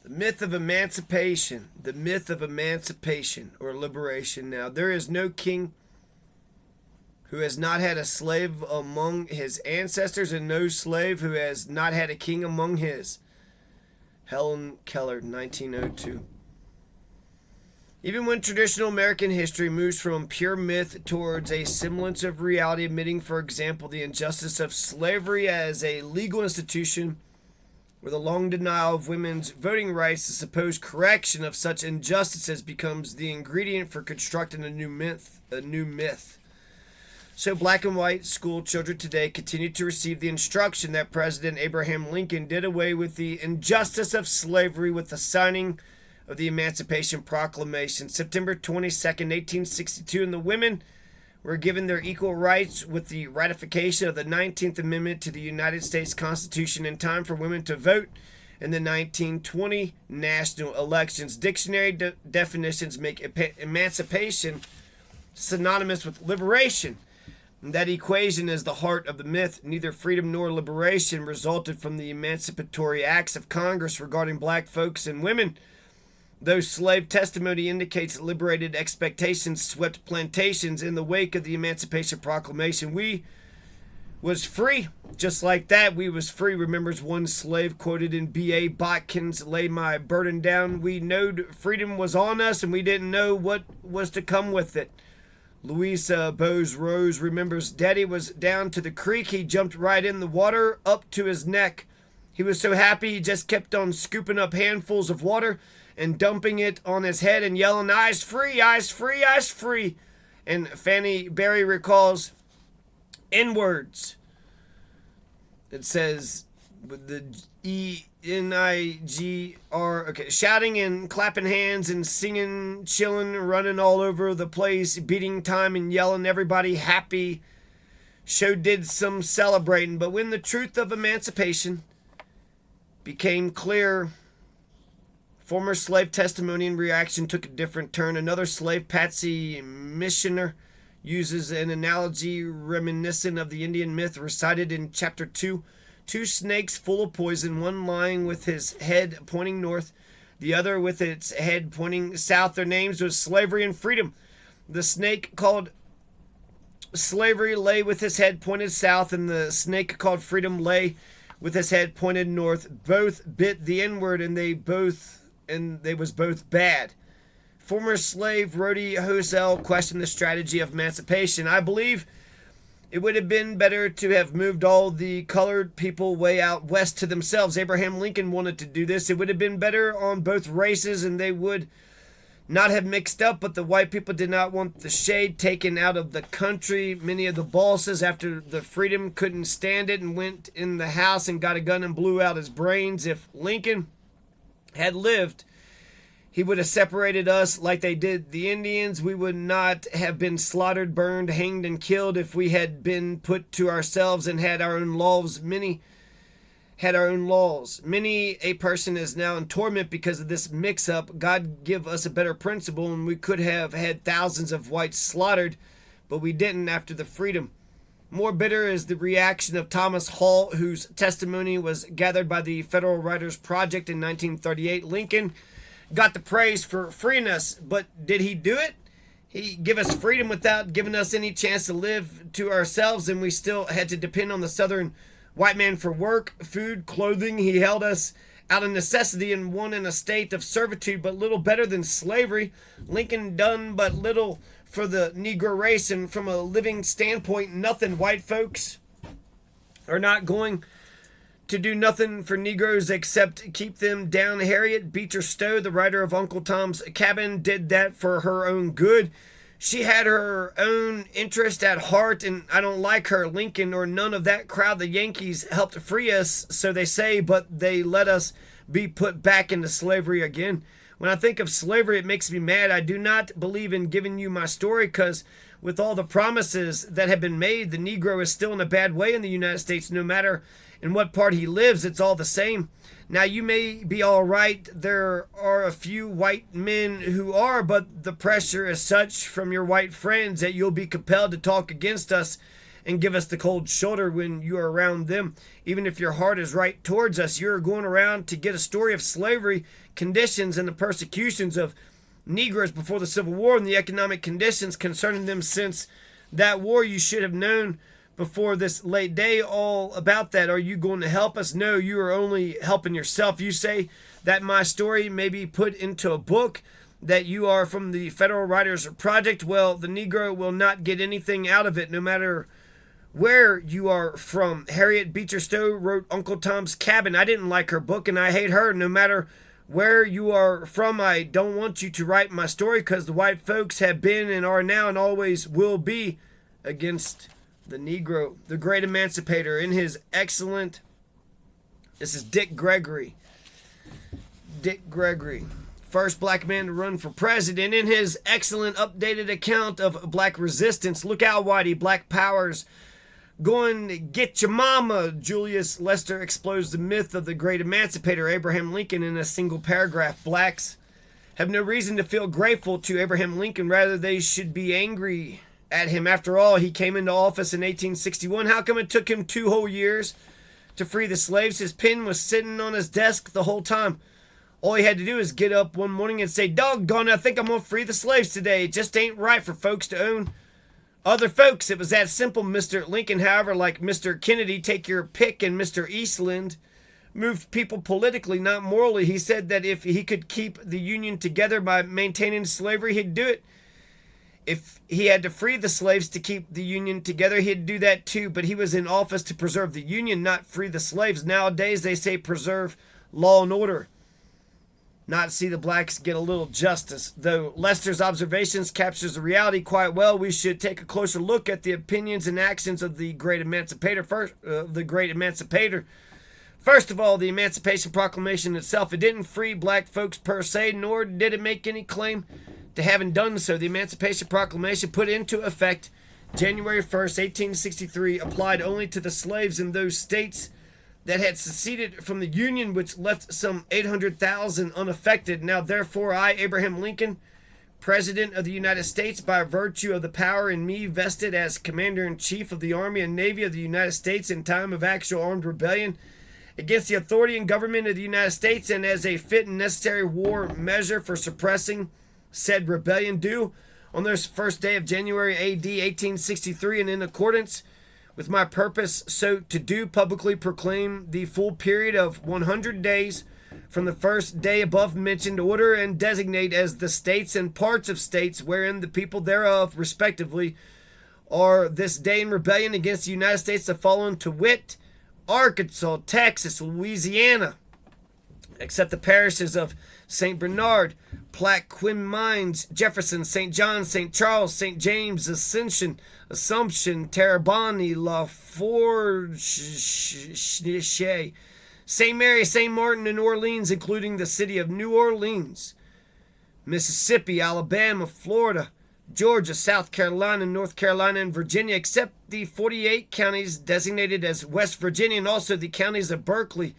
The myth of emancipation. The myth of emancipation or liberation. Now, there is no king who has not had a slave among his ancestors, and no slave who has not had a king among his. Helen Keller, 1902. Even when traditional American history moves from pure myth towards a semblance of reality, admitting, for example, the injustice of slavery as a legal institution, or the long denial of women's voting rights, the supposed correction of such injustices becomes the ingredient for constructing a new myth. So black and white school children today continue to receive the instruction that President Abraham Lincoln did away with the injustice of slavery with the signing of the Emancipation Proclamation, September 22nd, 1862, and the women were given their equal rights with the ratification of the 19th Amendment to the United States Constitution in time for women to vote in the 1920 national elections. Dictionary definitions make emancipation synonymous with liberation. And that equation is the heart of the myth. Neither freedom nor liberation resulted from the emancipatory acts of Congress regarding black folks and women. Though slave testimony indicates liberated expectations swept plantations in the wake of the Emancipation Proclamation, we was free. Just like that, we was free, remembers one slave quoted in B.A. Botkin's Lay My Burden Down. We knowed freedom was on us, and we didn't know what was to come with it. Louisa Bowes Rose remembers, Daddy was down to the creek. He jumped right in the water up to his neck. He was so happy he just kept on scooping up handfuls of water and dumping it on his head and yelling, "I's free, I's free, I's free." And Fanny Berry recalls, in words, it says with the ENIGR, okay, shouting and clapping hands and singing, chilling, running all over the place, beating time and yelling, everybody happy. Show did some celebrating, but when the truth of emancipation became clear, former slave testimony and reaction took a different turn. Another slave, Patsy Missioner, uses an analogy reminiscent of the Indian myth recited in chapter 2. Two snakes full of poison, one lying with his head pointing north, the other with its head pointing south. Their names was Slavery and Freedom. The snake called Slavery lay with his head pointed south, and the snake called Freedom lay with his head pointed north. Both bit the N-word, and they was both bad. Former slave Rhodey Hosell questioned the strategy of emancipation. I believe it would have been better to have moved all the colored people way out west to themselves. Abraham Lincoln wanted to do this. It would have been better on both races, and they would not have mixed up, but the white people did not want the shade taken out of the country. Many of the bosses, after the freedom, couldn't stand it and went in the house and got a gun and blew out his brains. If Lincoln had lived, he would have separated us like they did the Indians. We would not have been slaughtered, burned, hanged, and killed if we had been put to ourselves and had our own laws. Many had our own laws. Many a person is now in torment because of this mix-up. God give us a better principle, and we could have had thousands of whites slaughtered, but we didn't after the freedom. More bitter is the reaction of Thomas Hall, whose testimony was gathered by the Federal Writers Project in 1938. Lincoln got the praise for freeing us, but did he do it? He gave us freedom without giving us any chance to live to ourselves, and we still had to depend on the southern white man for work, food, clothing. He held us out of necessity and won in a state of servitude, but little better than slavery. Lincoln done but little for the Negro race, and from a living standpoint, nothing. White folks are not going to do nothing for Negroes except keep them down. Harriet Beecher Stowe, the writer of Uncle Tom's Cabin, did that for her own good. She had her own interest at heart, and I don't like her. Lincoln or none of that crowd. The Yankees helped free us, so they say, but they let us be put back into slavery again. When I think of slavery, it makes me mad. I do not believe in giving you my story, because with all the promises that have been made, the Negro is still in a bad way in the United States. No matter in what part he lives, it's all the same. Now, you may be all right. There are a few white men who are, but the pressure is such from your white friends that you'll be compelled to talk against us and give us the cold shoulder when you are around them. Even if your heart is right towards us, you're going around to get a story of slavery conditions and the persecutions of Negroes before the Civil War and the economic conditions concerning them since that war. You should have known before this late day all about that. Are you going to help us? No, you are only helping yourself. You say that my story may be put into a book, that you are from the Federal Writers Project. Well, the Negro will not get anything out of it, no matter where you are from. Harriet Beecher Stowe wrote Uncle Tom's Cabin. I didn't like her book, and I hate her. No matter where you are from, I don't want you to write my story, because the white folks have been and are now and always will be against the Negro. The great emancipator in his excellent, this is Dick Gregory. Dick Gregory, first black man to run for president, in his excellent updated account of black resistance. Look out, Whitey, black powers going to get your mama. Julius Lester explodes the myth of the great emancipator Abraham Lincoln in a single paragraph. Blacks have no reason to feel grateful to Abraham Lincoln. Rather, they should be angry at him. After all, he came into office in 1861. How come it took him 2 whole years to free the slaves? His pen was sitting on his desk the whole time. All he had to do is get up one morning and say, doggone, I think I'm going to free the slaves today. It just ain't right for folks to own other folks. It was that simple. Mr. Lincoln, however, like Mr. Kennedy, take your pick, and Mr. Eastland, moved people politically, not morally. He said that if he could keep the Union together by maintaining slavery, he'd do it. If he had to free the slaves to keep the Union together, he'd do that too. But he was in office to preserve the Union, not free the slaves. Nowadays, they say preserve law and order, not see the blacks get a little justice. Though Lester's observations captures the reality quite well, we should take a closer look at the opinions and actions of the great emancipator. First of all, the Emancipation Proclamation itself, it didn't free black folks per se, nor did it make any claim to having done so. The Emancipation Proclamation, put into effect January 1st, 1863, applied only to the slaves in those states that had seceded from the Union, which left some 800,000 unaffected. Now, therefore, I, Abraham Lincoln, President of the United States, by virtue of the power in me vested as Commander-in-Chief of the Army and Navy of the United States in time of actual armed rebellion against the authority and government of the United States, and as a fit and necessary war measure for suppressing said rebellion, due on this first day of January A.D. 1863, and in accordance with my purpose so to do, publicly proclaim the full period of 100 days from the first day above mentioned, order and designate as the states and parts of states wherein the people thereof respectively are this day in rebellion against the United States, the following, to wit: Arkansas, Texas, Louisiana, except the parishes of St. Bernard, Plaquemine Mines, Jefferson, St. John, St. Charles, St. James, Ascension, Assumption, Terrebonne, La Forge, St. Mary, St. Martin, and Orleans, including the city of New Orleans, Mississippi, Alabama, Florida, Georgia, South Carolina, North Carolina, and Virginia, except the 48 counties designated as West Virginia, and also the counties of Berkeley,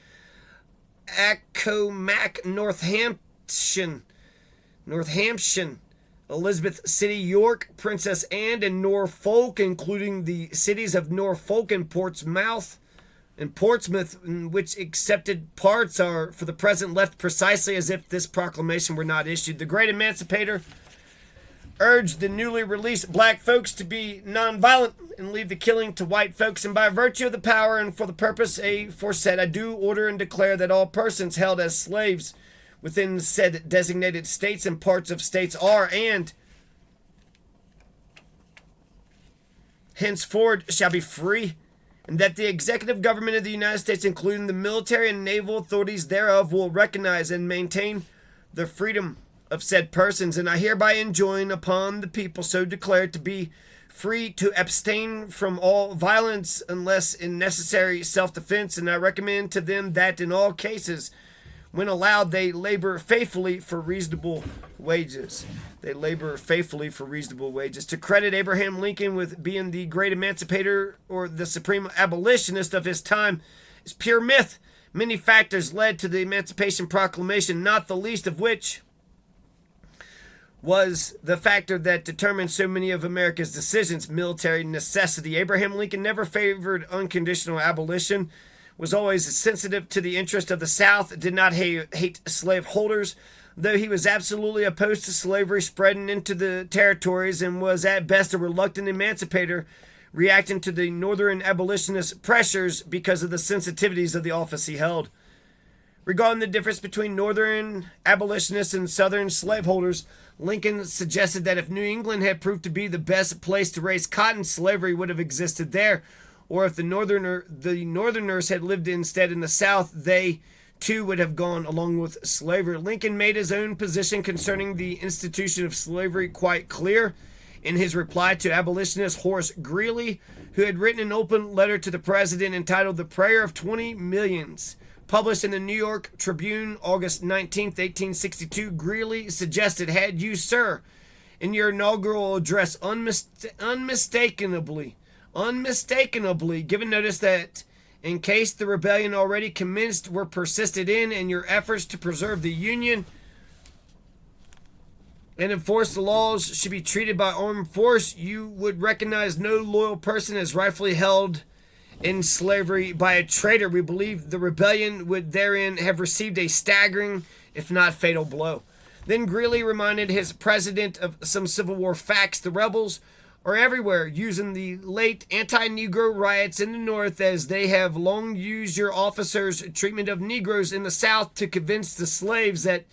Accomack, Northampton, Elizabeth City, York, Princess Anne, and Norfolk, including the cities of Norfolk and Portsmouth, in which accepted parts are for the present left precisely as if this proclamation were not issued. The great emancipator urged the newly released black folks to be nonviolent and leave the killing to white folks, and by virtue of the power and for the purpose aforesaid, I do order and declare that all persons held as slaves within said designated states and parts of states are, and henceforward shall be free, and that the executive government of the United States, including the military and naval authorities thereof, will recognize and maintain the freedom of said persons, and I hereby enjoin upon the people so declared to be free to abstain from all violence unless in necessary self-defense, and I recommend to them that in all cases, when allowed, they labor faithfully for reasonable wages. To credit Abraham Lincoln with being the great emancipator or the supreme abolitionist of his time is pure myth. Many factors led to the Emancipation Proclamation, not the least of which was the factor that determined so many of America's decisions: military necessity. Abraham Lincoln never favored unconditional abolition, was always sensitive to the interest of the South, did not hate slaveholders, though he was absolutely opposed to slavery spreading into the territories, and was at best a reluctant emancipator, reacting to the Northern abolitionist pressures because of the sensitivities of the office he held. Regarding the difference between Northern abolitionists and Southern slaveholders, Lincoln suggested that if New England had proved to be the best place to raise cotton, slavery would have existed there, or if the Northerners had lived instead in the South, they too would have gone along with slavery. Lincoln made his own position concerning the institution of slavery quite clear in his reply to abolitionist Horace Greeley, who had written an open letter to the president entitled "The Prayer of 20 Millions." Published in the New York Tribune, August 19, 1862, Greeley suggested, had you, sir, in your inaugural address unmistakably given notice that in case the rebellion already commenced were persisted in, and your efforts to preserve the Union and enforce the laws should be treated by armed force, you would recognize no loyal person as rightfully held in slavery by a traitor. We believe the rebellion would therein have received a staggering, if not fatal, blow. Then Greeley reminded his president of some Civil War facts. The rebels are everywhere, using the late anti-Negro riots in the North as they have long used your officers' treatment of Negroes in the South to convince the slaves that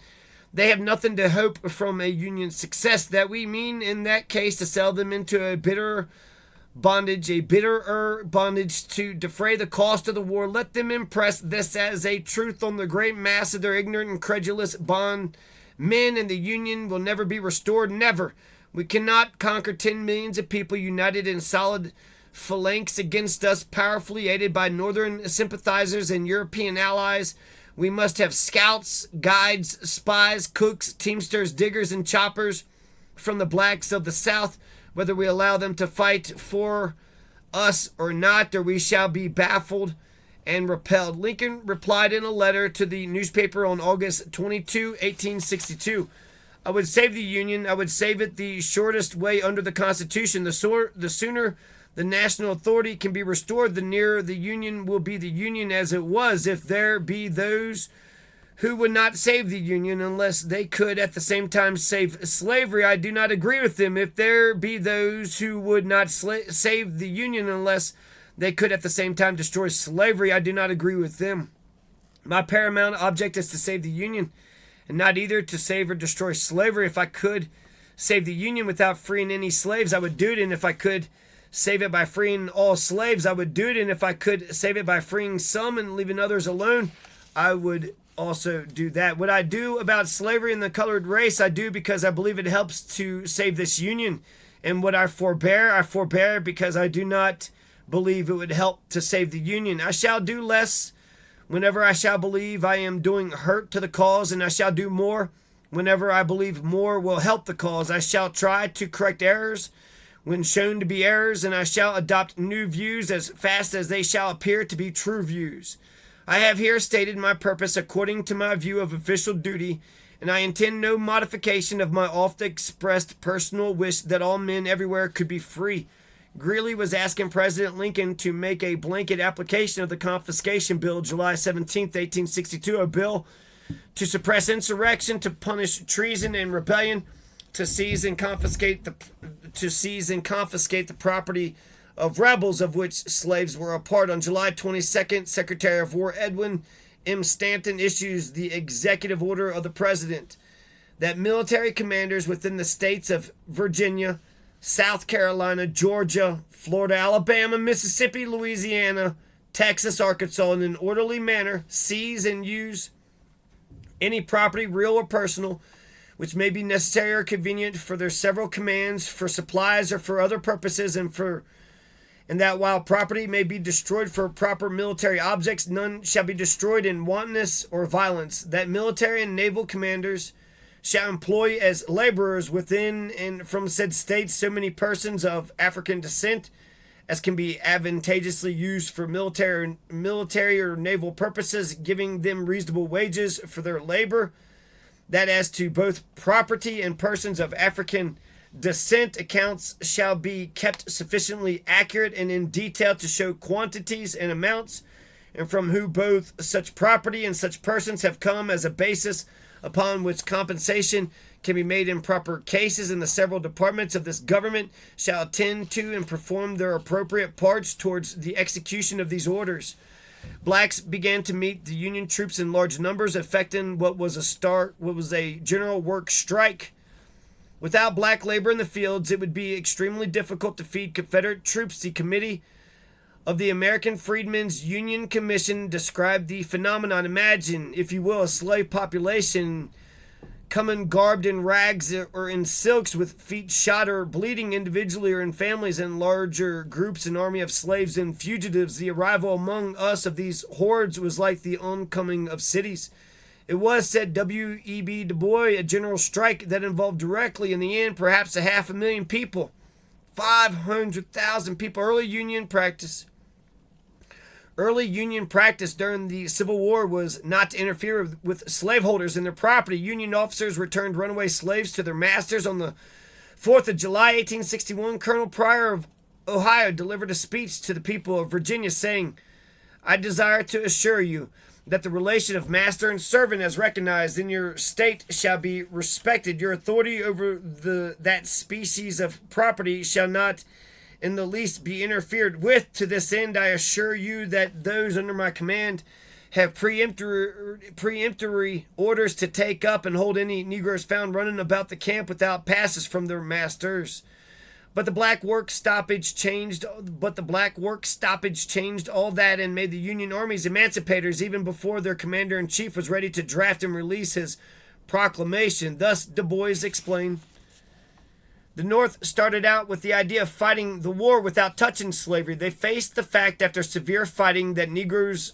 they have nothing to hope from a Union success, that we mean in that case to sell them into a bitterer bondage to defray the cost of the war. Let them impress this as a truth on the great mass of their ignorant and credulous bond men, and the Union will never be restored, never. We cannot conquer 10 millions of people united in solid phalanx against us, powerfully aided by Northern sympathizers and European allies. We must have scouts, guides, spies, cooks, teamsters, diggers, and choppers from the blacks of the South, whether we allow them to fight for us or not, or we shall be baffled and repelled. Lincoln replied in a letter to the newspaper on August 22, 1862. I would save the Union. I would save it the shortest way under the Constitution. The sooner the national authority can be restored, the nearer the Union will be the Union as it was. If there be those who would not save the Union unless they could at the same time save slavery, I do not agree with them. If there be those who would not save the Union unless they could at the same time destroy slavery, I do not agree with them. My paramount object is to save the Union, and not either to save or destroy slavery. If I could save the Union without freeing any slaves, I would do it, and if I could save it by freeing all slaves, I would do it, and if I could save it by freeing some and leaving others alone, I would also do that. What I do about slavery and the colored race, I do because I believe it helps to save this Union. And what I forbear because I do not believe it would help to save the Union. I shall do less whenever I shall believe I am doing hurt to the cause, and I shall do more whenever I believe more will help the cause. I shall try to correct errors when shown to be errors, and I shall adopt new views as fast as they shall appear to be true views. I have here stated my purpose according to my view of official duty, and I intend no modification of my oft expressed personal wish that all men everywhere could be free. Greeley was asking President Lincoln to make a blanket application of the Confiscation Bill, July 17, 1862, a bill to suppress insurrection, to punish treason and rebellion, to seize and confiscate the property of rebels of which slaves were a part. On July 22nd, Secretary of War Edwin M. Stanton issues the executive order of the President that military commanders within the states of Virginia, South Carolina, Georgia, Florida, Alabama, Mississippi, Louisiana, Texas, Arkansas, in an orderly manner seize and use any property, real or personal, which may be necessary or convenient for their several commands, for supplies or for other purposes, and that while property may be destroyed for proper military objects, none shall be destroyed in wantonness or violence. That military and naval commanders shall employ as laborers within and from said states so many persons of African descent as can be advantageously used for military or naval purposes, giving them reasonable wages for their labor. that as to both property and persons of African descent, accounts shall be kept sufficiently accurate and in detail to show quantities and amounts, and from who both such property and such persons have come, as a basis upon which compensation can be made in proper cases, and the several departments of this government shall attend to and perform their appropriate parts towards the execution of these orders. Blacks began to meet the Union troops in large numbers, effecting what was a general work strike. Without black labor in the fields, it would be extremely difficult to feed Confederate troops. The Committee of the American Freedmen's Union Commission described the phenomenon. Imagine, if you will, a slave population coming garbed in rags or in silks, with feet shot or bleeding individually or in families, and larger groups, an army of slaves and fugitives. The arrival among us of these hordes was like the oncoming of cities. It was, said W.E.B. Du Bois, a general strike that involved directly, in the end, perhaps 500,000 people. 500,000 people. Early Union practice during the Civil War was not to interfere with slaveholders and their property. Union officers returned runaway slaves to their masters. On the 4th of July, 1861, Colonel Pryor of Ohio delivered a speech to the people of Virginia, saying, "I desire to assure you that the relation of master and servant, as recognized in your state, shall be respected. Your authority over that species of property shall not in the least be interfered with. To this end, I assure you that those under my command have peremptory orders to take up and hold any Negroes found running about the camp without passes from their masters." But the black work stoppage changed all that, and made the Union armies emancipators even before their commander-in-chief was ready to draft and release his proclamation. Thus Du Bois explained: the North started out with the idea of fighting the war without touching slavery. They faced the fact, after severe fighting, that Negroes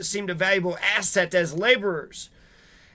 seemed a valuable asset as laborers,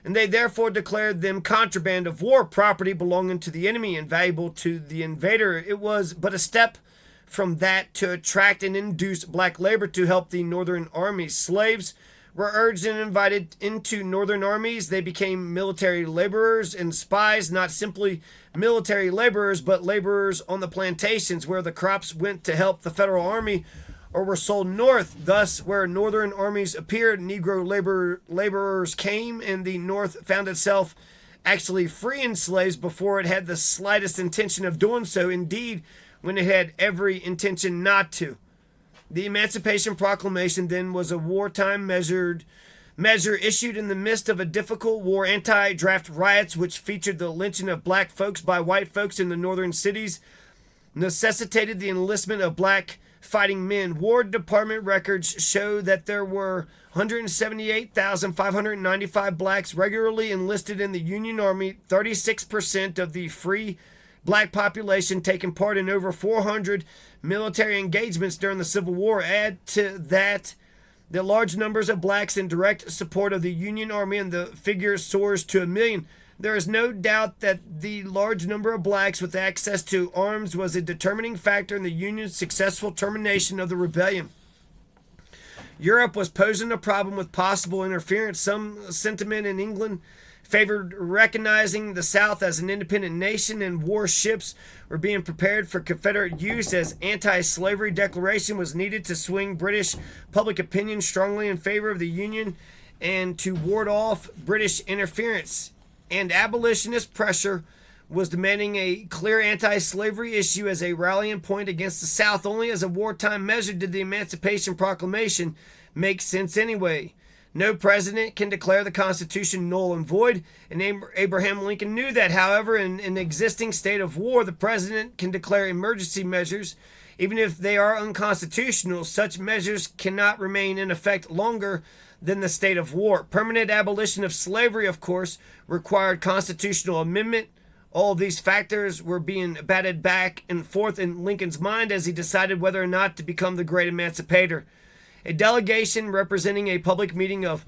and they therefore declared them contraband of war, property belonging to the enemy and valuable to the invader. It was but a step from that to attract and induce black labor to help the Northern armies. Slaves were urged and invited into Northern armies. They became military laborers and spies, not simply military laborers, but laborers on the plantations where the crops went to help the Federal Army or were sold north. Thus, where Northern armies appeared, Negro laborers came, and the North found itself actually freeing slaves before it had the slightest intention of doing so, indeed, when it had every intention not to. The Emancipation Proclamation, then, was a wartime measure issued in the midst of a difficult war. Anti-draft riots, which featured the lynching of black folks by white folks in the northern cities, necessitated the enlistment of black fighting men. War Department records show that there were 178,595 blacks regularly enlisted in the Union Army, 36% of the free black population taking part in over 400 military engagements during the Civil War. Add to that the large numbers of blacks in direct support of the Union Army, and the figure soars to 1 million. There is no doubt that the large number of blacks with access to arms was a determining factor in the Union's successful termination of the rebellion. Europe was posing a problem with possible interference. Some sentiment in England favored recognizing the South as an independent nation, and warships were being prepared for Confederate use as anti-slavery declaration was needed to swing British public opinion strongly in favor of the Union and to ward off British interference. And abolitionist pressure was demanding a clear anti-slavery issue as a rallying point against the South. Only as a wartime measure did the Emancipation Proclamation make sense anyway. No president can declare the Constitution null and void, and Abraham Lincoln knew that. However, in an existing state of war, the president can declare emergency measures. Even if they are unconstitutional, such measures cannot remain in effect longer than the state of war. Permanent abolition of slavery, of course, required constitutional amendment. All of these factors were being batted back and forth in Lincoln's mind as he decided whether or not to become the great emancipator. A delegation representing a public meeting of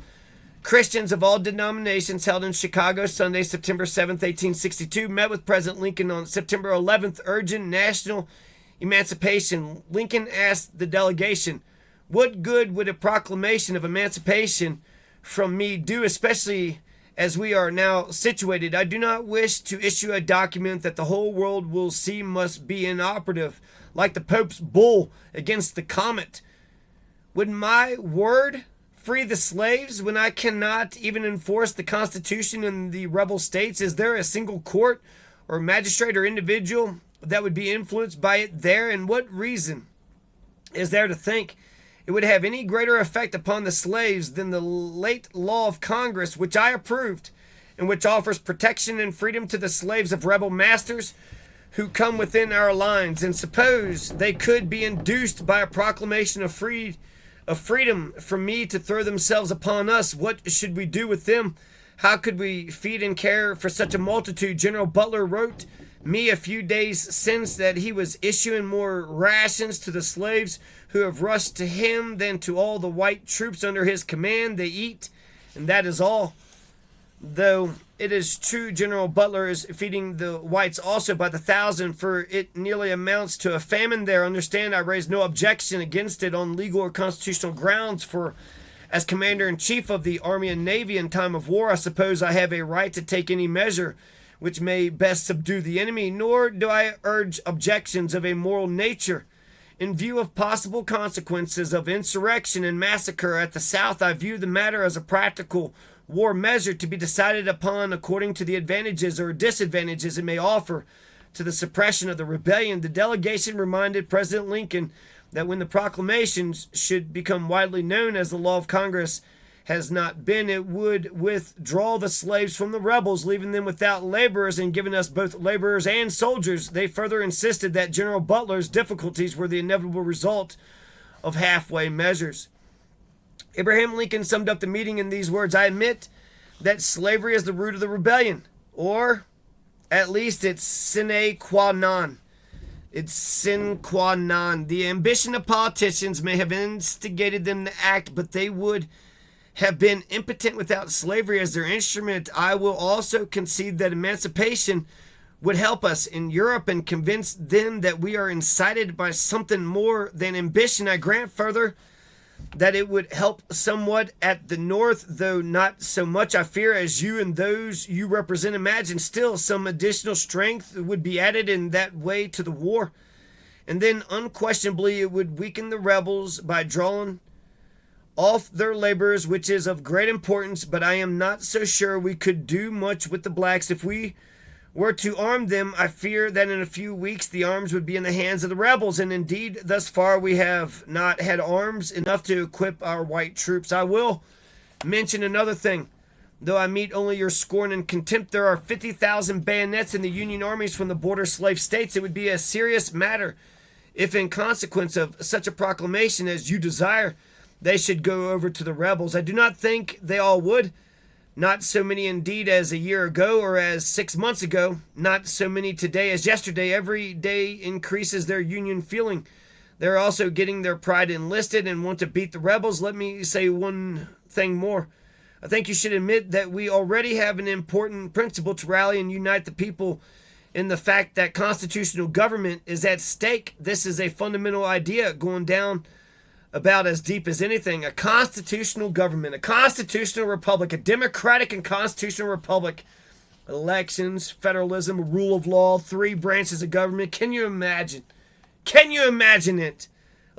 Christians of all denominations held in Chicago Sunday, September 7th, 1862, met with President Lincoln on September 11th, urging national emancipation. Lincoln asked the delegation, "What good would a proclamation of emancipation from me do, especially as we are now situated. I do not wish to issue a document that the whole world will see must be inoperative, like the Pope's bull against the comet. Would my word free the slaves when I cannot even enforce the Constitution in the rebel states? Is there a single court or magistrate or individual that would be influenced by it there? And what reason is there to think it would have any greater effect upon the slaves than the late law of Congress, which I approved, and which offers protection and freedom to the slaves of rebel masters who come within our lines? And suppose they could be induced by a proclamation of freedom from me to throw themselves upon us, what should we do with them? How could we feed and care for such a multitude? General Butler wrote me a few days since that he was issuing more rations to the slaves who have rushed to him than to all the white troops under his command. They eat, and that is all. Though it is true General Butler is feeding the whites also by the thousand, for it nearly amounts to a famine there. Understand, I raise no objection against it on legal or constitutional grounds, for as Commander-in-Chief of the Army and Navy in time of war, I suppose I have a right to take any measure which may best subdue the enemy, nor do I urge objections of a moral nature. In view of possible consequences of insurrection and massacre at the South, I view the matter as a practical war measure to be decided upon according to the advantages or disadvantages it may offer to the suppression of the rebellion. The delegation reminded President Lincoln that when the proclamations should become widely known, as the law of Congress has not been, it would withdraw the slaves from the rebels, leaving them without laborers and giving us both laborers and soldiers. They further insisted that General Butler's difficulties were the inevitable result of halfway measures. Abraham Lincoln summed up the meeting in these words: I admit that slavery is the root of the rebellion, or at least it's sine qua non. It's sine qua non. The ambition of politicians may have instigated them to act, but they would have been impotent without slavery as their instrument. I will also concede that emancipation would help us in Europe and convince them that we are incited by something more than ambition. I grant further that it would help somewhat at the North, though not so much, I fear, as you and those you represent imagine. Still, some additional strength would be added in that way to the war, and then unquestionably it would weaken the rebels by drawing off their laborers, which is of great importance. But I am not so sure we could do much with the blacks. If we were to arm them, I fear that in a few weeks the arms would be in the hands of the rebels, and indeed thus far we have not had arms enough to equip our white troops. I will mention another thing. Though I meet only your scorn and contempt, there are 50,000 bayonets in the Union armies from the border slave states. It would be a serious matter if, in consequence of such a proclamation as you desire, they should go over to the rebels. I do not think they all would. Not so many indeed as a year ago or as 6 months ago. Not so many today as yesterday. Every day increases their Union feeling. They're also getting their pride enlisted and want to beat the rebels. Let me say one thing more. I think you should admit that we already have an important principle to rally and unite the people in the fact that constitutional government is at stake. This is a fundamental idea going down about as deep as anything. A constitutional government, a constitutional republic, a democratic and constitutional republic, elections, federalism, rule of law, 3 branches of government. Can you imagine? Can you imagine it?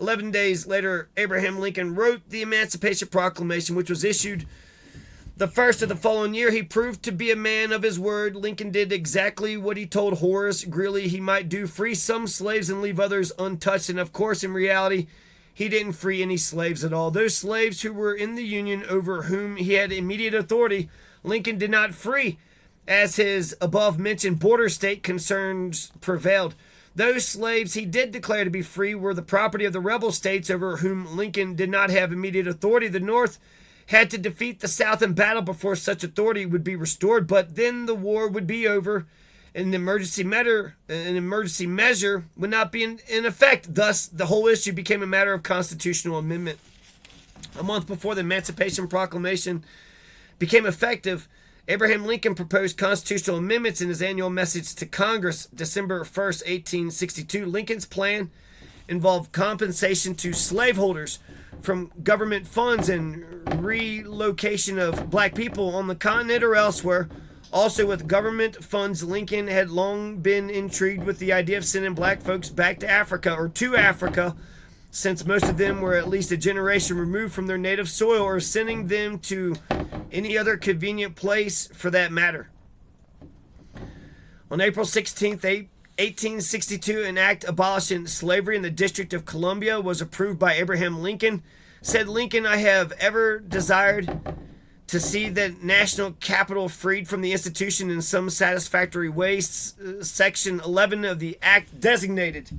11 days later, Abraham Lincoln wrote the Emancipation Proclamation, which was issued the first of the following year. He proved to be a man of his word. Lincoln did exactly what he told Horace Greeley he might do: free some slaves and leave others untouched. And of course, in reality, he didn't free any slaves at all. Those slaves who were in the Union over whom he had immediate authority, Lincoln did not free, as his above-mentioned border state concerns prevailed. Those slaves he did declare to be free were the property of the rebel states over whom Lincoln did not have immediate authority. The North had to defeat the South in battle before such authority would be restored, but then the war would be over, and an emergency measure would not be in effect. Thus, the whole issue became a matter of constitutional amendment. A month before the Emancipation Proclamation became effective, Abraham Lincoln proposed constitutional amendments in his annual message to Congress, December 1st, 1862. Lincoln's plan involved compensation to slaveholders from government funds and relocation of black people on the continent or elsewhere. Also, with government funds, Lincoln had long been intrigued with the idea of sending black folks back to Africa or to Africa, since most of them were at least a generation removed from their native soil, or sending them to any other convenient place for that matter. On April 16th, 1862, an act abolishing slavery in the District of Columbia was approved by Abraham Lincoln. Said Lincoln, "I have ever desired to see the national capital freed from the institution in some satisfactory way." Section 11 of the act designated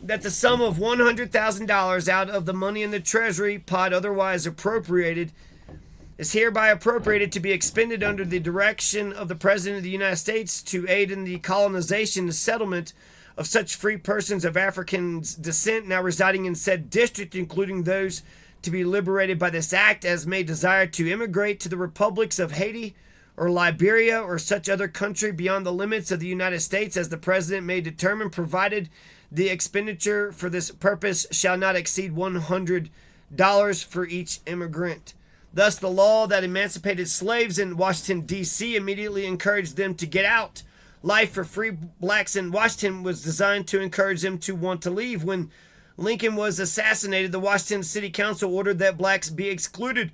that the sum of $100,000 out of the money in the treasury pot otherwise appropriated is hereby appropriated to be expended under the direction of the President of the United States to aid in the colonization and settlement of such free persons of African descent now residing in said district, including those to be liberated by this act as may desire to immigrate to the republics of Haiti or Liberia or such other country beyond the limits of the United States as the President may determine, provided the expenditure for this purpose shall not exceed $100 for each immigrant. Thus, the law that emancipated slaves in Washington, D.C. immediately encouraged them to get out. Life for free blacks in Washington was designed to encourage them to want to leave. When Lincoln was assassinated, the Washington City Council ordered that blacks be excluded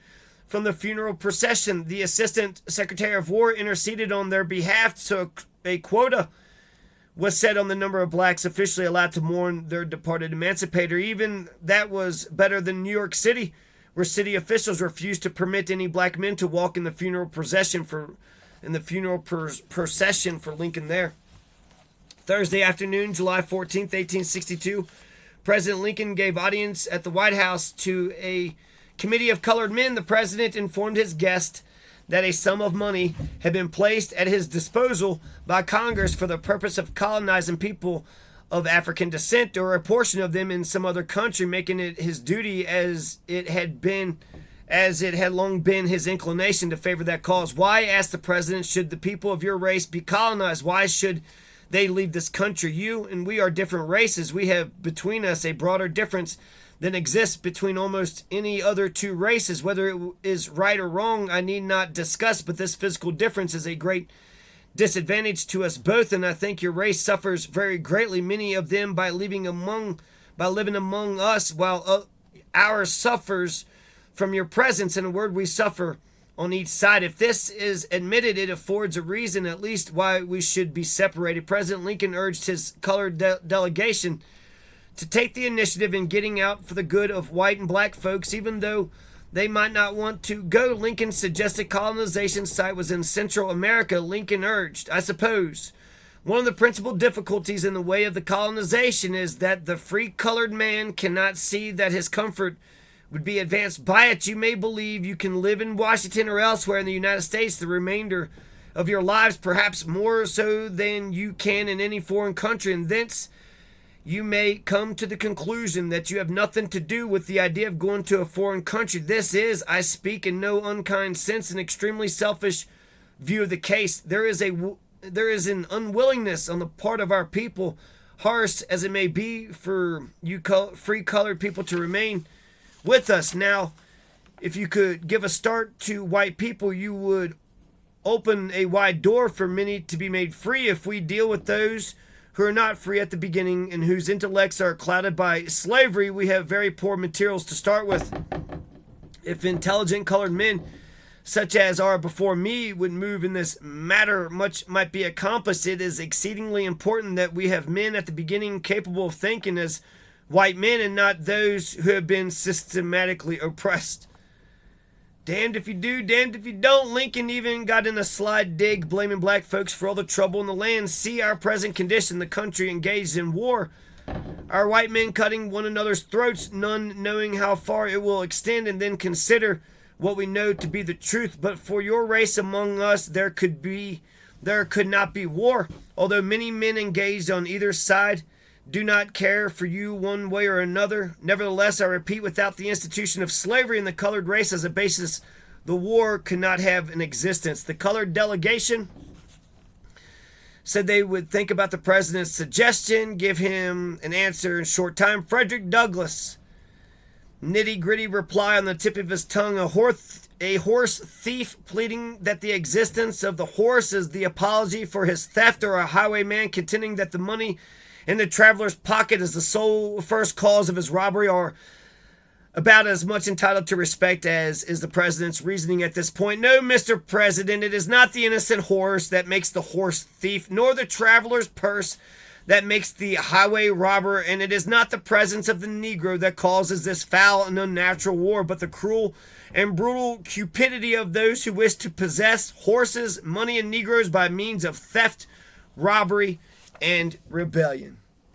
from the funeral procession. The Assistant Secretary of War interceded on their behalf, so a quota was set on the number of blacks officially allowed to mourn their departed emancipator. Even that was better than New York City, where city officials refused to permit any black men to walk in the funeral procession for Lincoln there. Thursday afternoon, July 14th, 1862, President Lincoln gave audience at the White House to a committee of colored men. The president informed his guest that a sum of money had been placed at his disposal by Congress for the purpose of colonizing people of African descent or a portion of them in some other country, making it his duty as it had long been his inclination to favor that cause. Why, asked the president, should the people of your race be colonized? Why should they leave this country? You and we are different races. We have between us a broader difference than exists between almost any other two races. Whether it is right or wrong, I need not discuss, but this physical difference is a great disadvantage to us both, and I think your race suffers very greatly, many of them by living among us, while ours suffers from your presence. In a word, we suffer on each side. If this is admitted, it affords a reason at least why we should be separated. President Lincoln urged his colored delegation to take the initiative in getting out for the good of white and black folks, even though they might not want to go. Lincoln suggested colonization site was in Central America. Lincoln urged, I suppose one of the principal difficulties in the way of the colonization is that the free colored man cannot see that his comfort would be advanced by it. You may believe you can live in Washington or elsewhere in the United States the remainder of your lives, perhaps more so than you can in any foreign country, and thence you may come to the conclusion that you have nothing to do with the idea of going to a foreign country. This is, I speak in no unkind sense, an extremely selfish view of the case. There is an unwillingness on the part of our people, harsh as it may be, for you free colored people to remain with us. Now, if you could give a start to white people, you would open a wide door for many to be made free. If we deal with those who are not free at the beginning and whose intellects are clouded by slavery, we have very poor materials to start with. If intelligent colored men, such as are before me, would move in this matter, much might be accomplished. It is exceedingly important that we have men at the beginning capable of thinking as white men and not those who have been systematically oppressed. Damned if you do, damned if you don't. Lincoln even got in a sly dig blaming black folks for all the trouble in the land. See our present condition, the country engaged in war. Our white men cutting one another's throats, none knowing how far it will extend, and then consider what we know to be the truth. But for your race among us there could not be war. Although many men engaged on either side do not care for you one way or another. Nevertheless, I repeat, without the institution of slavery and the colored race as a basis, the war could not have an existence. The colored delegation said they would think about the president's suggestion, give him an answer in short time. Frederick Douglass, nitty-gritty reply on the tip of his tongue, a horse thief pleading that the existence of the horse is the apology for his theft, or a highwayman contending that the money in the traveler's pocket is the sole first cause of his robbery, are about as much entitled to respect as is the president's reasoning at this point. No, Mr. President, it is not the innocent horse that makes the horse thief, nor the traveler's purse that makes the highway robber, and it is not the presence of the Negro that causes this foul and unnatural war, but the cruel and brutal cupidity of those who wish to possess horses, money, and Negroes by means of theft, robbery, and rebellion.